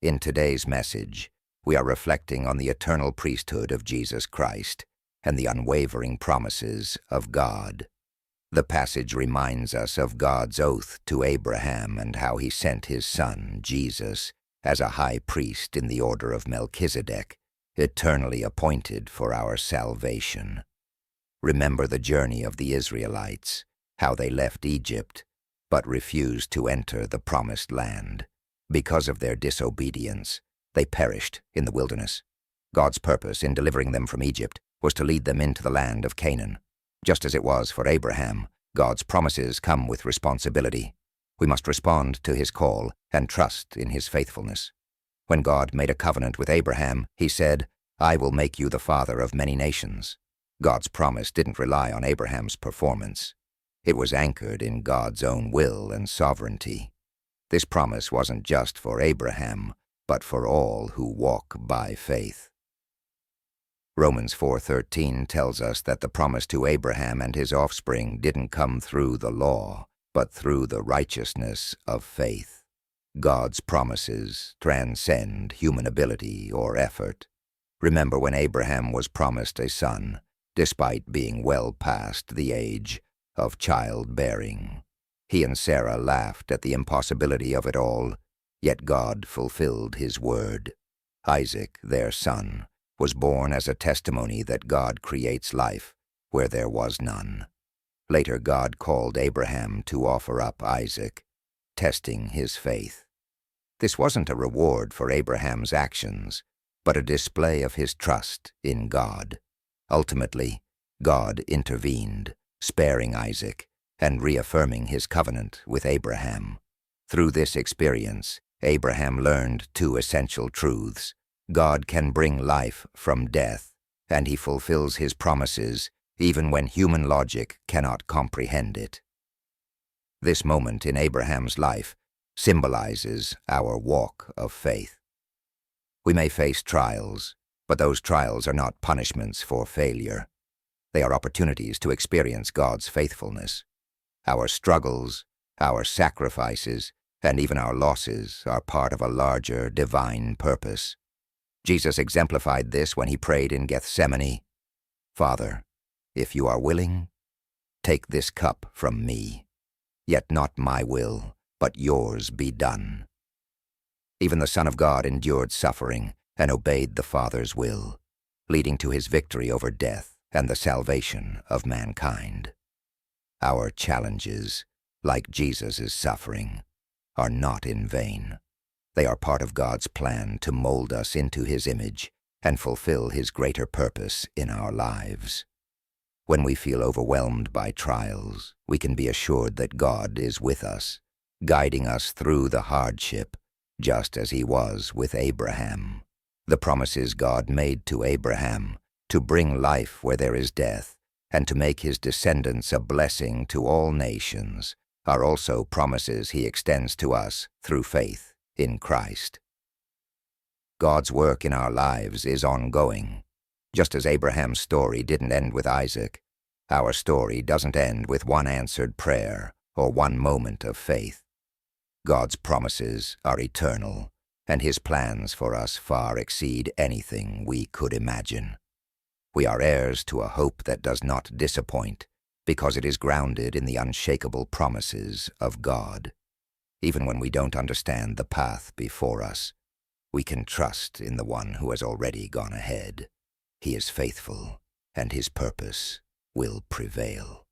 In today's message, we are reflecting on the eternal priesthood of Jesus Christ and the unwavering promises of God. The passage reminds us of God's oath to Abraham and how he sent his son, Jesus, as a high priest in the order of Melchizedek, eternally appointed for our salvation. Remember the journey of the Israelites, how they left Egypt, but refused to enter the promised land. Because of their disobedience, they perished in the wilderness. God's purpose in delivering them from Egypt was to lead them into the land of Canaan. Just as it was for Abraham, God's promises come with responsibility. We must respond to his call and trust in his faithfulness. When God made a covenant with Abraham, he said, "I will make you the father of many nations." God's promise didn't rely on Abraham's performance. It was anchored in God's own will and sovereignty. This promise wasn't just for Abraham, but for all who walk by faith. Romans 4:13 tells us that the promise to Abraham and his offspring didn't come through the law, but through the righteousness of faith. God's promises transcend human ability or effort. Remember when Abraham was promised a son, despite being well past the age of childbearing. He and Sarah laughed at the impossibility of it all, yet God fulfilled his word. Isaac, their son, was born as a testimony that God creates life where there was none. Later, God called Abraham to offer up Isaac, testing his faith. This wasn't a reward for Abraham's actions, but a display of his trust in God. Ultimately, God intervened, sparing Isaac and reaffirming his covenant with Abraham. Through this experience, Abraham learned two essential truths. God can bring life from death, and he fulfills his promises even when human logic cannot comprehend it. This moment in Abraham's life symbolizes our walk of faith. We may face trials, but those trials are not punishments for failure. They are opportunities to experience God's faithfulness. Our struggles, our sacrifices, and even our losses are part of a larger divine purpose. Jesus exemplified this when he prayed in Gethsemane, "Father, if you are willing, take this cup from me, yet not my will, but yours be done." Even the Son of God endured suffering and obeyed the Father's will, leading to his victory over death and the salvation of mankind. Our challenges, like Jesus' suffering, are not in vain. They are part of God's plan to mold us into his image and fulfill his greater purpose in our lives. When we feel overwhelmed by trials, we can be assured that God is with us, guiding us through the hardship, just as he was with Abraham. The promises God made to Abraham to bring life where there is death and to make his descendants a blessing to all nations are also promises he extends to us through faith in Christ. God's work in our lives is ongoing. Just as Abraham's story didn't end with Isaac, our story doesn't end with one answered prayer or one moment of faith. God's promises are eternal, and his plans for us far exceed anything we could imagine. We are heirs to a hope that does not disappoint, because it is grounded in the unshakable promises of God. Even when we don't understand the path before us, we can trust in the one who has already gone ahead. He is faithful, and his purpose will prevail.